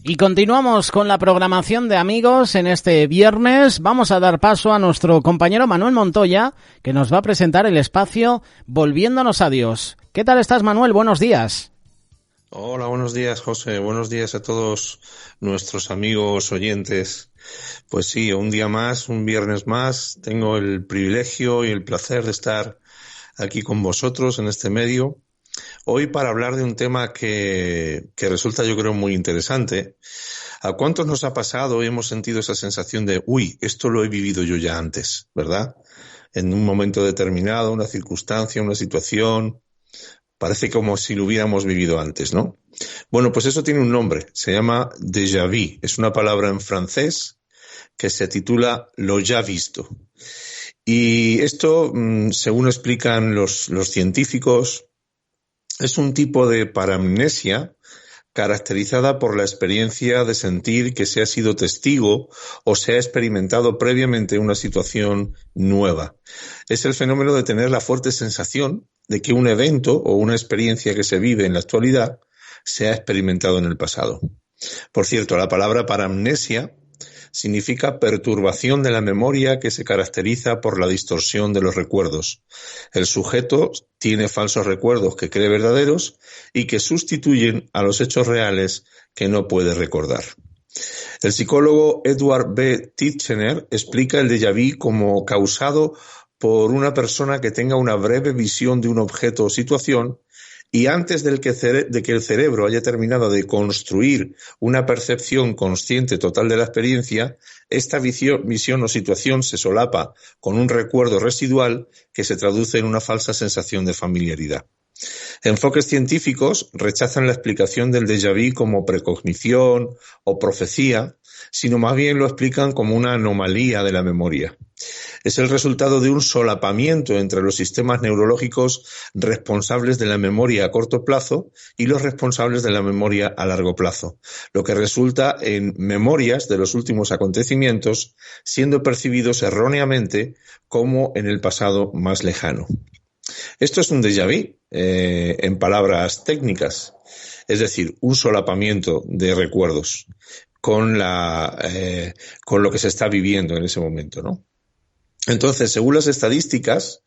Y continuamos con la programación de Amigos en este viernes. Vamos a dar paso a nuestro compañero Manuel Montoya, que nos va a presentar el espacio Volviéndonos a Dios. ¿Qué tal estás, Manuel? Buenos días. Hola, buenos días, José. Buenos días a todos nuestros amigos oyentes. Pues sí, un día más, un viernes más, tengo el privilegio y el placer de estar aquí con vosotros en este medio. Hoy para hablar de un tema que resulta, yo creo, muy interesante. ¿A cuántos nos ha pasado y hemos sentido esa sensación de, uy, esto lo he vivido yo ya antes, ¿verdad? En un momento determinado, una circunstancia, una situación, parece como si lo hubiéramos vivido antes, ¿no? Bueno, pues eso tiene un nombre, se llama déjà vu. Es una palabra en francés que se titula lo ya visto. Y esto, según explican los científicos, es un tipo de paramnesia caracterizada por la experiencia de sentir que se ha sido testigo o se ha experimentado previamente una situación nueva. Es el fenómeno de tener la fuerte sensación de que un evento o una experiencia que se vive en la actualidad se ha experimentado en el pasado. Por cierto, la palabra paramnesia significa perturbación de la memoria que se caracteriza por la distorsión de los recuerdos. El sujeto tiene falsos recuerdos que cree verdaderos y que sustituyen a los hechos reales que no puede recordar. El psicólogo Edward B. Titchener explica el déjà vu como causado por una persona que tenga una breve visión de un objeto o situación y antes de que el cerebro haya terminado de construir una percepción consciente total de la experiencia, esta visión o situación se solapa con un recuerdo residual que se traduce en una falsa sensación de familiaridad. Enfoques científicos rechazan la explicación del déjà vu como precognición o profecía, sino más bien lo explican como una anomalía de la memoria. Es el resultado de un solapamiento entre los sistemas neurológicos responsables de la memoria a corto plazo y los responsables de la memoria a largo plazo, lo que resulta en memorias de los últimos acontecimientos siendo percibidos erróneamente como en el pasado más lejano. Esto es un déjà vu, en palabras técnicas, es decir, un solapamiento de recuerdos con lo que se está viviendo en ese momento, ¿no? Entonces, según las estadísticas,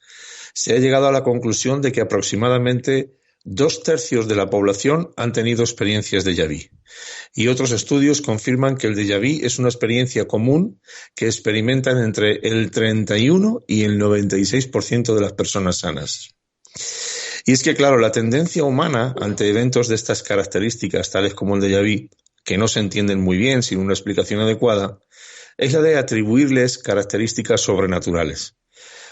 se ha llegado a la conclusión de que aproximadamente 2/3 de la población han tenido experiencias déjà vu. Y otros estudios confirman que el déjà vu es una experiencia común que experimentan entre el 31 y el 96% de las personas sanas. Y es que, claro, la tendencia humana ante eventos de estas características, tales como el déjà vu, que no se entienden muy bien sin una explicación adecuada, es la de atribuirles características sobrenaturales.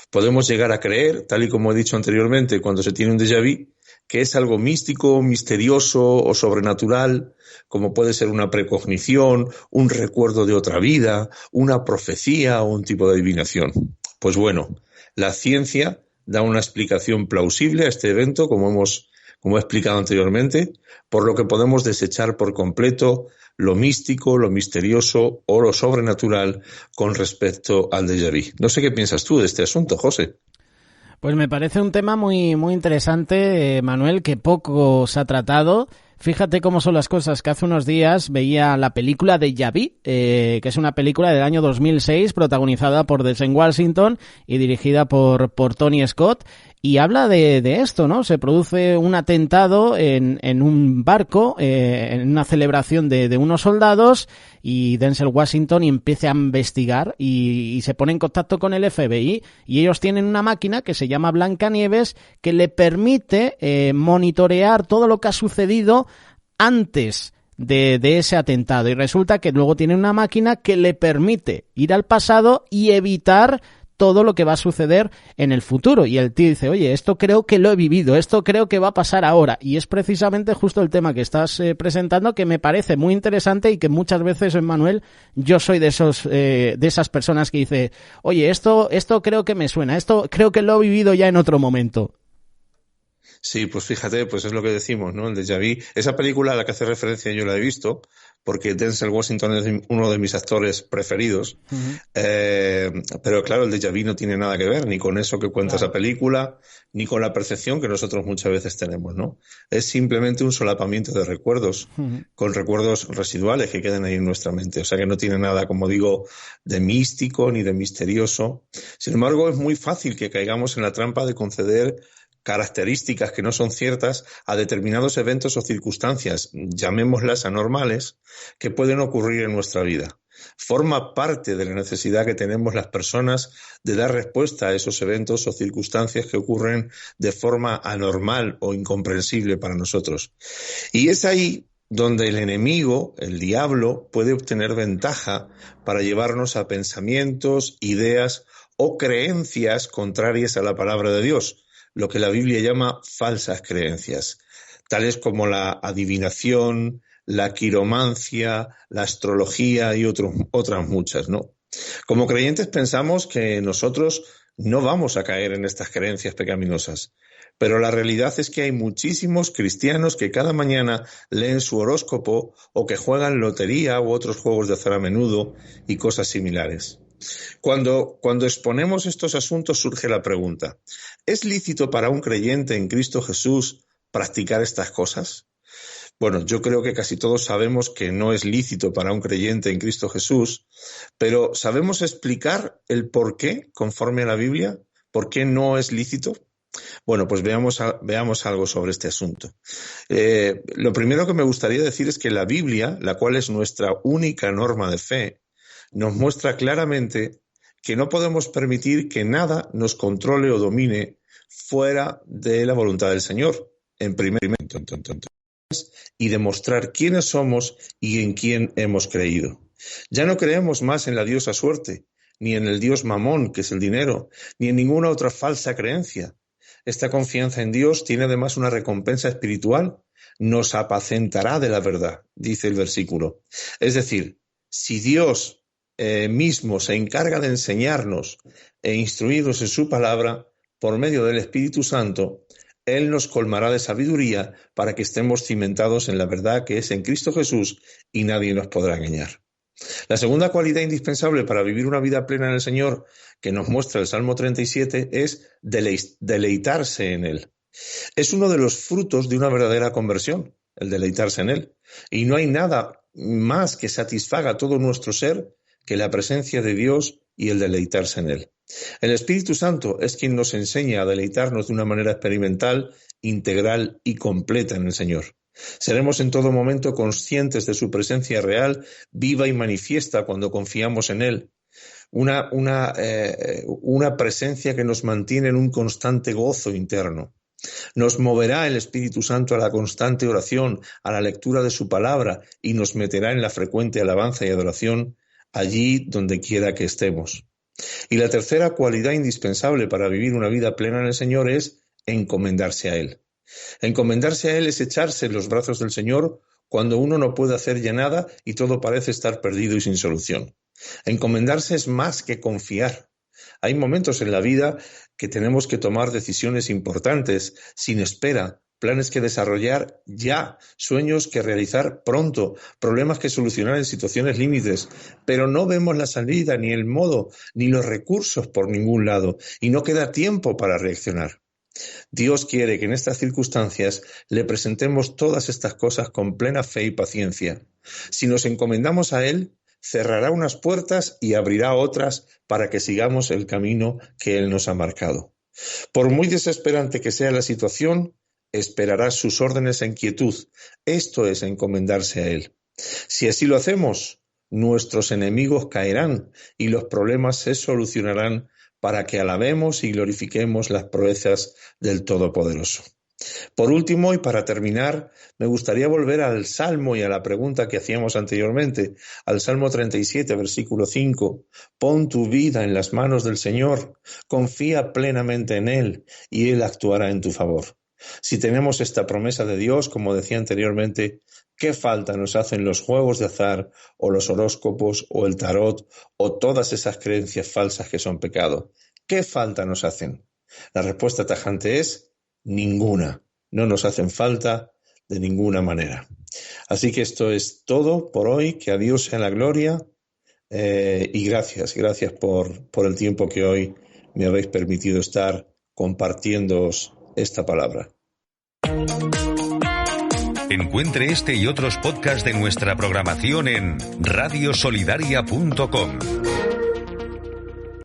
Podemos llegar a creer, tal y como he dicho anteriormente, cuando se tiene un déjà vu, que es algo místico, misterioso o sobrenatural, como puede ser una precognición, un recuerdo de otra vida, una profecía o un tipo de adivinación. Pues bueno, la ciencia da una explicación plausible a este evento, como he explicado anteriormente, por lo que podemos desechar por completo lo místico, lo misterioso o lo sobrenatural con respecto al déjà vu. No sé qué piensas tú de este asunto, José. Pues me parece un tema muy, muy interesante, Manuel, que poco se ha tratado. Fíjate cómo son las cosas, que hace unos días veía la película Déjà Vu, que es una película del año 2006 protagonizada por Denzel Washington y dirigida por Tony Scott. Y habla de esto, ¿no? Se produce un atentado en un barco, en una celebración de unos soldados, y Denzel Washington empieza a investigar y se pone en contacto con el FBI, y ellos tienen una máquina que se llama Blancanieves que le permite monitorear todo lo que ha sucedido antes de ese atentado, y resulta que luego tiene una máquina que le permite ir al pasado y evitar todo lo que va a suceder en el futuro. Y el tío dice, oye, esto creo que lo he vivido, esto creo que va a pasar ahora. Y es precisamente justo el tema que estás presentando, que me parece muy interesante y que muchas veces, Manuel, yo soy de esas personas que dice, oye, esto creo que me suena, esto creo que lo he vivido ya en otro momento. Sí, pues fíjate, pues es lo que decimos, ¿no? El déjà vu. Esa película a la que hace referencia yo la he visto, porque Denzel Washington es uno de mis actores preferidos. Ujú. Eh, pero claro, el déjà vu no tiene nada que ver ni con eso que cuenta esa Claro. película, ni con la percepción que nosotros muchas veces tenemos, ¿no? Es simplemente un solapamiento de recuerdos, Ujú. con recuerdos residuales que quedan ahí en nuestra mente. O sea que no tiene nada, como digo, de místico ni de misterioso. Sin embargo, es muy fácil que caigamos en la trampa de conceder características que no son ciertas a determinados eventos o circunstancias, llamémoslas anormales, que pueden ocurrir en nuestra vida. Forma parte de la necesidad que tenemos las personas de dar respuesta a esos eventos o circunstancias que ocurren de forma anormal o incomprensible para nosotros. Y es ahí donde el enemigo, el diablo, puede obtener ventaja para llevarnos a pensamientos, ideas o creencias contrarias a la palabra de Dios, lo que la Biblia llama falsas creencias, tales como la adivinación, la quiromancia, la astrología y otras muchas, ¿no? Como creyentes pensamos que nosotros no vamos a caer en estas creencias pecaminosas, pero la realidad es que hay muchísimos cristianos que cada mañana leen su horóscopo o que juegan lotería u otros juegos de azar a menudo y cosas similares. Cuando exponemos estos asuntos surge la pregunta, ¿es lícito para un creyente en Cristo Jesús practicar estas cosas? Bueno, yo creo que casi todos sabemos que no es lícito para un creyente en Cristo Jesús, pero ¿sabemos explicar el por qué conforme a la Biblia? ¿Por qué no es lícito? Bueno, pues veamos algo sobre este asunto. Lo primero que me gustaría decir es que la Biblia, la cual es nuestra única norma de fe, nos muestra claramente que no podemos permitir que nada nos controle o domine fuera de la voluntad del Señor, en primer momento, y demostrar quiénes somos y en quién hemos creído. Ya no creemos más en la diosa suerte, ni en el dios Mamón, que es el dinero, ni en ninguna otra falsa creencia. Esta confianza en Dios tiene además una recompensa espiritual. Nos apacentará de la verdad, dice el versículo. Es decir, si Dios mismo se encarga de enseñarnos e instruirnos en su palabra por medio del Espíritu Santo, Él nos colmará de sabiduría para que estemos cimentados en la verdad que es en Cristo Jesús y nadie nos podrá engañar. La segunda cualidad indispensable para vivir una vida plena en el Señor que nos muestra el Salmo 37 es deleitarse en Él. Es uno de los frutos de una verdadera conversión, el deleitarse en Él. Y no hay nada más que satisfaga todo nuestro ser que la presencia de Dios y el deleitarse en Él. El Espíritu Santo es quien nos enseña a deleitarnos de una manera experimental, integral y completa en el Señor. Seremos en todo momento conscientes de su presencia real, viva y manifiesta cuando confiamos en Él. Una presencia que nos mantiene en un constante gozo interno. Nos moverá el Espíritu Santo a la constante oración, a la lectura de su palabra y nos meterá en la frecuente alabanza y adoración allí donde quiera que estemos. Y la tercera cualidad indispensable para vivir una vida plena en el Señor es encomendarse a Él. Encomendarse a Él es echarse en los brazos del Señor cuando uno no puede hacer ya nada y todo parece estar perdido y sin solución. Encomendarse es más que confiar. Hay momentos en la vida que tenemos que tomar decisiones importantes, sin espera, planes que desarrollar ya, sueños que realizar pronto, problemas que solucionar en situaciones límites, pero no vemos la salida, ni el modo, ni los recursos por ningún lado, y no queda tiempo para reaccionar. Dios quiere que en estas circunstancias le presentemos todas estas cosas con plena fe y paciencia. Si nos encomendamos a Él, cerrará unas puertas y abrirá otras para que sigamos el camino que Él nos ha marcado. Por muy desesperante que sea la situación, esperará sus órdenes en quietud. Esto es encomendarse a Él. Si así lo hacemos, nuestros enemigos caerán y los problemas se solucionarán para que alabemos y glorifiquemos las proezas del Todopoderoso. Por último, y para terminar, me gustaría volver al Salmo y a la pregunta que hacíamos anteriormente, al Salmo 37, versículo 5. Pon tu vida en las manos del Señor, confía plenamente en Él y Él actuará en tu favor. Si tenemos esta promesa de Dios, como decía anteriormente, ¿qué falta nos hacen los juegos de azar o los horóscopos o el tarot o todas esas creencias falsas que son pecado? ¿Qué falta nos hacen? La respuesta tajante es ninguna. No nos hacen falta de ninguna manera. Así que esto es todo por hoy. Que a Dios sea la gloria. Y gracias por el tiempo que hoy me habéis permitido estar compartiéndoos esta palabra. Encuentre este y otros podcasts de nuestra programación en radiosolidaria.com.